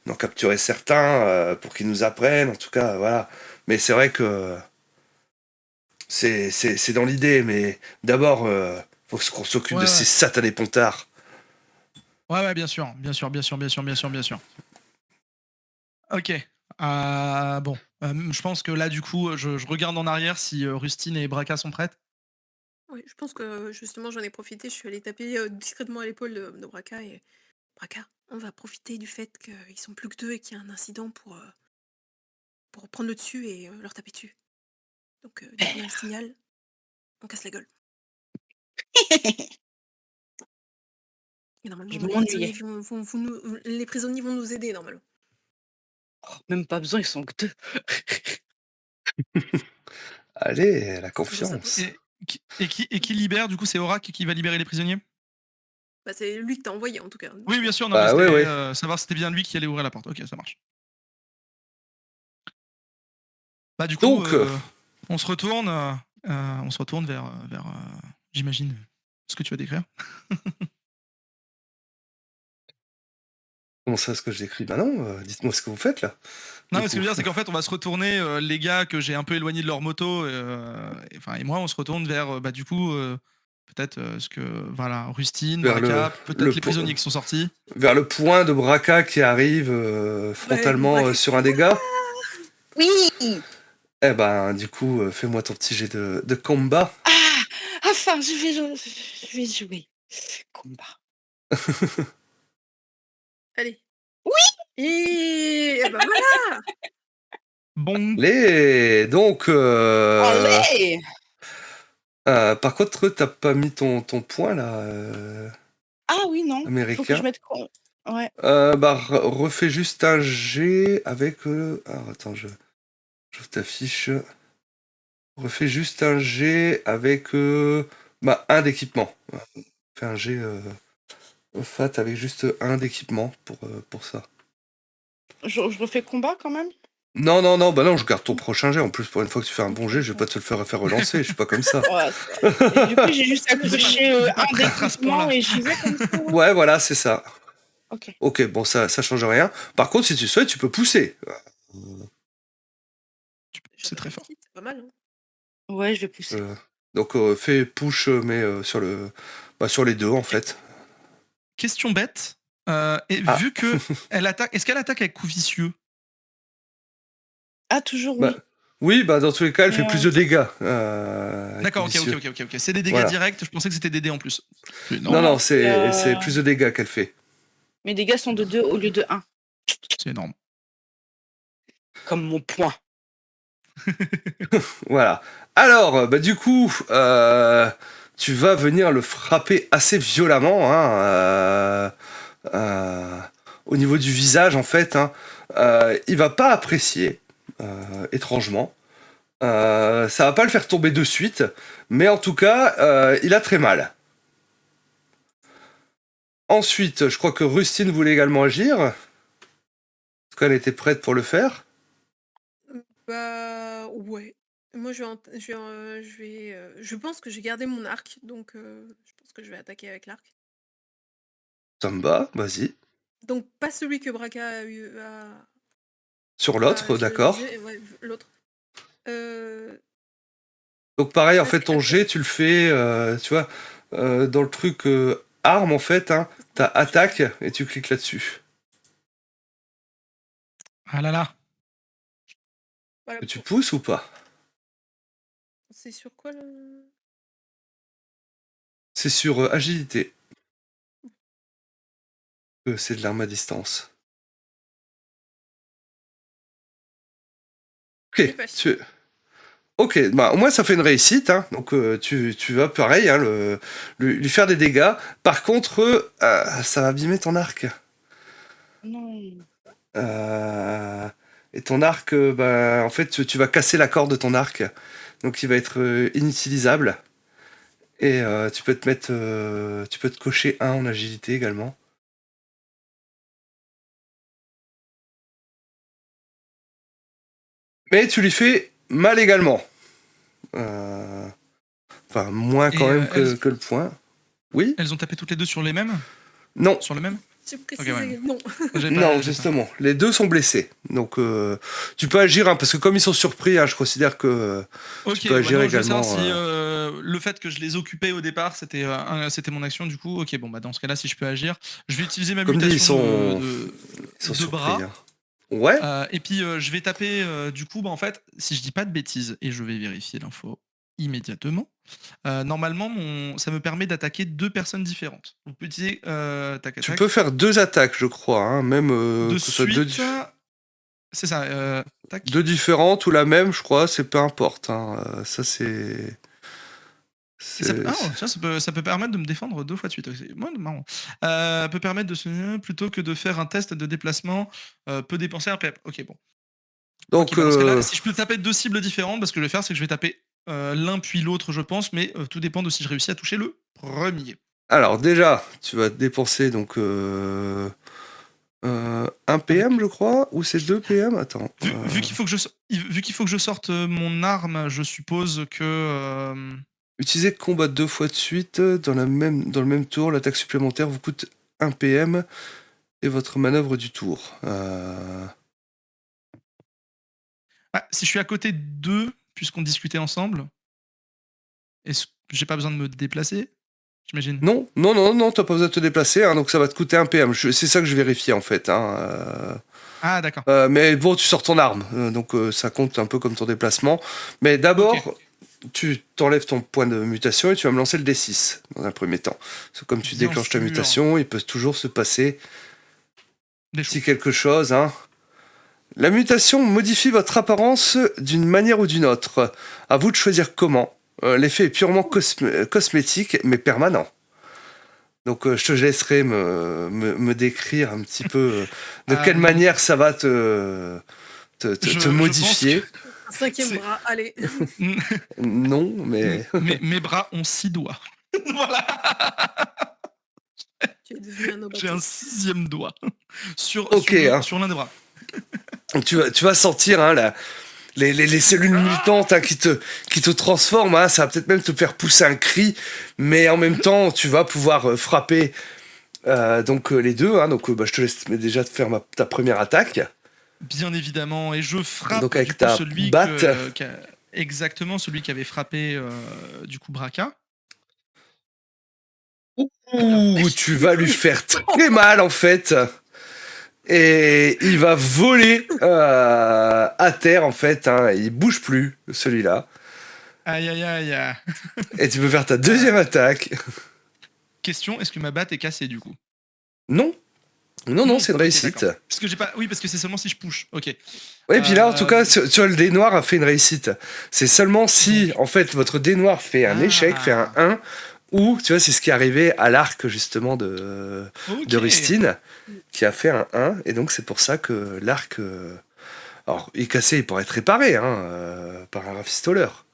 Speaker 2: d'en capturer certains pour qu'ils nous apprennent, en tout cas, voilà. Mais c'est vrai que c'est dans l'idée, mais d'abord, faut qu'on s'occupe
Speaker 4: Ouais,
Speaker 2: de
Speaker 4: ouais.
Speaker 2: ces satanés pontards.
Speaker 4: Ouais, ouais, bien sûr. Bien sûr, bien sûr, bien sûr, bien sûr, bien sûr. Ok. Bon. Je pense que là, du coup, je regarde en arrière si Rustine et Braca sont prêtes.
Speaker 3: Oui, je pense que justement j'en ai profité, je suis allée taper discrètement à l'épaule de Braca et Braca, on va profiter du fait qu'ils sont plus que deux et qu'il y a un incident pour prendre le dessus et leur taper dessus. Donc dès qu'on a le signal, on casse la gueule. Et
Speaker 5: Je
Speaker 3: normalement,
Speaker 5: m'ennuyais.
Speaker 3: les prisonniers vont nous aider normalement.
Speaker 5: Oh, même pas besoin, ils sont que 2.
Speaker 2: Allez, la
Speaker 3: C'est toujours ça.
Speaker 2: confiance.
Speaker 4: Et qui libère, du coup, c'est Aurak qui va libérer les prisonniers?
Speaker 3: Bah, c'est lui que t'as envoyé en tout cas.
Speaker 4: Oui,
Speaker 3: Donc,
Speaker 4: bien sûr, non, mais
Speaker 2: Bah
Speaker 4: c'était
Speaker 2: ouais, ouais.
Speaker 4: savoir si c'était bien lui qui allait ouvrir la porte. Ok, ça marche. Bah, du coup,
Speaker 2: Donc,
Speaker 4: on se retourne vers j'imagine, ce que tu vas décrire.
Speaker 2: comment ça, ce que je décris? Bah non, dites-moi ce que vous faites là.
Speaker 4: Non,
Speaker 2: Du
Speaker 4: mais ce que je
Speaker 2: coup.
Speaker 4: veux dire, c'est qu'en fait, on va se retourner, les gars que j'ai un peu éloignés de leur moto, et moi, on se retourne vers, bah, du coup, peut-être, voilà, Rustine,
Speaker 2: vers
Speaker 4: Braca,
Speaker 2: le
Speaker 4: peut-être les prisonniers qui sont sortis.
Speaker 2: vers le point de Braca qui arrive
Speaker 3: ouais,
Speaker 2: frontalement
Speaker 3: Braca
Speaker 2: sur
Speaker 3: qui
Speaker 2: un dégât.
Speaker 5: Oui!
Speaker 2: Eh ben, du coup, fais-moi ton petit jet de combat.
Speaker 5: Ah! Enfin, je vais jouer. Combat.
Speaker 3: Allez. Et bah voilà.
Speaker 4: Bon,
Speaker 2: Donc,
Speaker 5: Allez!
Speaker 2: par contre, t'as pas mis ton point là,
Speaker 5: Ah oui, non. Faut que
Speaker 2: américain.
Speaker 5: je mette quoi? Ouais.
Speaker 2: Refais juste un G avec. Alors, attends, je t'affiche. Refais juste un G avec un d'équipement. Fais un G fat avec juste un d'équipement pour ça.
Speaker 5: Je refais combat quand même?
Speaker 2: Non, bah non, je garde ton prochain jet. En plus, pour une fois que tu fais un bon jet, je vais pas te le faire relancer. Je suis pas comme ça.
Speaker 5: Ouais, c'est vrai. Et du coup, j'ai juste accroché
Speaker 4: J'ai pas
Speaker 5: un
Speaker 4: traître à ce
Speaker 5: d'équipement
Speaker 4: point-là.
Speaker 5: et j'y vais comme ça.
Speaker 2: Ouais, voilà, c'est ça.
Speaker 5: Ok.
Speaker 2: Ok, bon, ça change rien. Par contre, si tu souhaites, tu peux pousser.
Speaker 4: C'est très fort.
Speaker 3: C'est pas mal. Hein.
Speaker 5: Ouais, je vais pousser.
Speaker 2: Donc, fais push, mais sur les deux, en fait.
Speaker 4: Question bête. Et
Speaker 2: Ah.
Speaker 4: vu que elle attaque, est-ce qu'elle attaque avec coup vicieux?
Speaker 5: Ah, toujours oui.
Speaker 2: Oui, dans tous les cas, elle fait
Speaker 5: Mais,
Speaker 2: plus de dégâts.
Speaker 4: D'accord, ok.
Speaker 2: vicieux.
Speaker 4: C'est des dégâts
Speaker 2: Voilà.
Speaker 4: directs, je pensais que c'était des dés en plus.
Speaker 2: Non, c'est plus de dégâts qu'elle fait.
Speaker 5: Mes dégâts sont de 2 au lieu de 1.
Speaker 4: C'est énorme.
Speaker 5: Comme mon point.
Speaker 2: Voilà. Alors, du coup, tu vas venir le frapper assez violemment, hein, au niveau du visage, en fait. Hein. Il va pas apprécier, étrangement. Ça va pas le faire tomber de suite, mais en tout cas, il a très mal. Ensuite, je crois que Rustine voulait également agir. En tout cas, elle était prête pour le faire.
Speaker 3: Bah ouais. Moi je pense que j'ai gardé mon arc, donc je pense que je vais attaquer avec l'arc.
Speaker 2: Ça me va, vas-y.
Speaker 3: Donc pas celui que Braca a eu
Speaker 2: Sur l'autre, d'accord.
Speaker 3: Ouais, l'autre.
Speaker 2: Donc pareil, en
Speaker 3: Parce
Speaker 2: fait,
Speaker 3: que-
Speaker 2: ton jet, tu le fais, tu vois, dans le truc arme, en fait, hein, t'as attaque et tu cliques là-dessus.
Speaker 4: Ah là là.
Speaker 3: Voilà,
Speaker 2: Et tu pousses ou pas?
Speaker 3: c'est sur quoi le...
Speaker 2: C'est sur agilité. C'est de l'arme à distance.
Speaker 3: J'ai
Speaker 2: Ok,
Speaker 3: pas su.
Speaker 2: Ok, au moins ça fait une réussite, hein. Donc tu vas pareil, hein, lui faire des dégâts. Par contre, ça va abîmer ton arc.
Speaker 5: Non.
Speaker 2: Et ton arc, en fait, tu vas casser la corde de ton arc. Donc il va être inutilisable. Et tu peux te cocher 1 en agilité également. Mais tu lui fais mal également. Enfin, moins quand
Speaker 4: Et,
Speaker 2: même que le point. Oui?
Speaker 4: Elles ont tapé toutes les deux sur les mêmes?
Speaker 2: Non.
Speaker 4: Sur le même?
Speaker 3: J'ai précisé
Speaker 4: ouais.
Speaker 3: non.
Speaker 2: Non, justement. Les deux sont blessés. Donc, tu peux agir, hein, parce que comme ils sont surpris, hein, je considère que tu peux agir
Speaker 4: non,
Speaker 2: également.
Speaker 4: Je veux savoir si le fait que je les occupais au départ, c'était mon action, du coup. Ok, bon, dans ce cas-là, si je peux agir, je vais utiliser ma
Speaker 2: Comme dit,
Speaker 4: mutation
Speaker 2: ils sont
Speaker 4: de
Speaker 2: surpris.
Speaker 4: bras.
Speaker 2: Hein. Ouais.
Speaker 4: Et puis, je vais taper, du coup, en fait, si je dis pas de bêtises, et je vais vérifier l'info immédiatement, normalement, ça me permet d'attaquer 2 personnes différentes. Vous pouvez utiliser
Speaker 2: Tu peux faire 2 attaques, je crois, hein, même
Speaker 4: de
Speaker 2: que ce soit
Speaker 4: suite. C'est ça. Tac.
Speaker 2: 2 différentes ou la même, je crois, c'est peu importe. Hein. Ça, c'est.
Speaker 4: Ça peut permettre de me défendre 2 fois de suite. C'est marrant. Peut permettre de se plutôt que de faire un test de déplacement, peut dépenser un PEP. Ok, bon.
Speaker 2: Donc,
Speaker 4: Dans ce cas-là, si je peux taper 2 cibles différentes, ce que je vais faire, c'est que je vais taper l'un puis l'autre, je pense, mais tout dépend de si je réussis à toucher le premier.
Speaker 2: alors déjà, tu vas dépenser donc 1 PM, je crois, ou c'est 2 PM. Attends.
Speaker 4: Vu qu'il faut que je sorte mon arme, je suppose que.
Speaker 2: Utilisez combat 2 fois de suite dans le même tour. L'attaque supplémentaire vous coûte 1 PM et votre manœuvre du tour.
Speaker 4: Si je suis à côté d'eux, puisqu'on discutait ensemble, est-ce que j'ai pas besoin de me déplacer? J'imagine.
Speaker 2: Non, t'as pas besoin de te déplacer, hein, donc ça va te coûter 1 PM. C'est ça que je vérifie en fait. Hein,
Speaker 4: Ah, d'accord.
Speaker 2: mais bon, tu sors ton arme, donc ça compte un peu comme ton déplacement. Mais d'abord, tu t'enlèves ton point de mutation et tu vas me lancer le D6 dans un premier temps. Parce que comme tu
Speaker 4: Bien
Speaker 2: déclenches ta
Speaker 4: sûr.
Speaker 2: mutation, il peut toujours se passer
Speaker 4: Des
Speaker 2: petit
Speaker 4: choses.
Speaker 2: quelque chose. Hein. La mutation modifie votre apparence d'une manière ou d'une autre. À vous de choisir comment. L'effet est purement cosmétique, mais permanent. Donc je te laisserai me décrire un petit peu de quelle
Speaker 4: Euh,
Speaker 2: manière ça va te
Speaker 4: je pense
Speaker 2: modifier.
Speaker 3: Un cinquième
Speaker 4: C'est-
Speaker 3: bras, allez.
Speaker 2: Non, mais...
Speaker 4: Mes bras ont 6 doigts. Voilà,
Speaker 3: Tu es devenu un
Speaker 4: j'ai un
Speaker 3: nobatus.
Speaker 4: 6e doigt sur,
Speaker 2: Ok, hein.
Speaker 4: sur l'un des bras.
Speaker 2: Tu vas sentir hein, les cellules mutantes hein, qui te transforment. Hein, ça va peut-être même te faire pousser un cri, mais en même temps, tu vas pouvoir frapper donc les deux. Hein, donc je te laisse déjà te faire ta première attaque.
Speaker 4: Bien évidemment, et je frappe
Speaker 2: Donc, avec
Speaker 4: du coup,
Speaker 2: ta
Speaker 4: celui
Speaker 2: batte.
Speaker 4: exactement celui qui avait frappé du coup Braca.
Speaker 2: Ouh, tu vas lui faire très mal en fait. Et il va voler à terre en fait. Hein, il bouge plus celui-là.
Speaker 4: Aïe aïe aïe.
Speaker 2: Et tu peux faire ta deuxième attaque.
Speaker 4: Question, est-ce que ma batte est cassée du coup?
Speaker 2: Non. Non, c'est une
Speaker 4: Ok,
Speaker 2: réussite.
Speaker 4: d'accord. Parce que j'ai pas. Oui, parce que c'est seulement si je push. Ok.
Speaker 2: Ouais, puis là, en tout cas,
Speaker 4: Euh,
Speaker 2: sur le dé noir a fait une réussite. C'est seulement si, en fait, votre dé noir fait un échec, fait un 1, ou, tu vois, c'est ce qui est arrivé à l'arc, justement, de
Speaker 4: Ok.
Speaker 2: Rustine, qui a fait un 1, et donc c'est pour ça que l'arc... alors, il est cassé, il pourrait être réparé, hein, par un rafistoleur.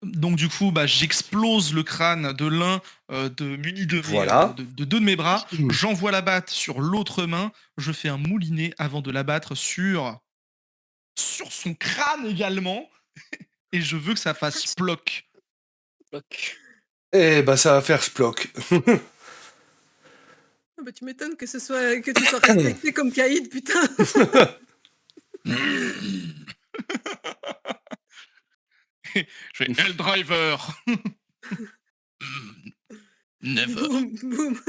Speaker 4: Donc du coup, bah, j'explose le crâne de l'un muni
Speaker 2: Voilà.
Speaker 4: de deux de mes bras. J'envoie la batte sur l'autre main. Je fais un moulinet avant de l'abattre sur son crâne également. Et je veux que ça fasse ploc.
Speaker 5: Bloc.
Speaker 2: Et bah, ça va faire sploc.
Speaker 3: Ah bah, tu m'étonnes que tu sois respecté comme Caïd, putain.
Speaker 4: Je fais Helldriver. Never.
Speaker 3: Boum, boum.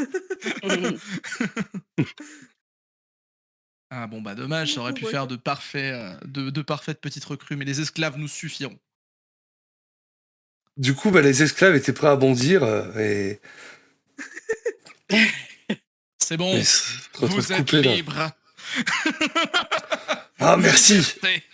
Speaker 4: Ah bon bah dommage, ça aurait pu faire de parfaites petites recrues, mais les esclaves nous suffiront.
Speaker 2: Du coup, bah, les esclaves étaient prêts à bondir, et
Speaker 4: C'est bon,
Speaker 2: ils se retrouvent
Speaker 4: vous êtes
Speaker 2: coupés, là.
Speaker 4: libres.
Speaker 2: Ah, merci.
Speaker 4: Liberté.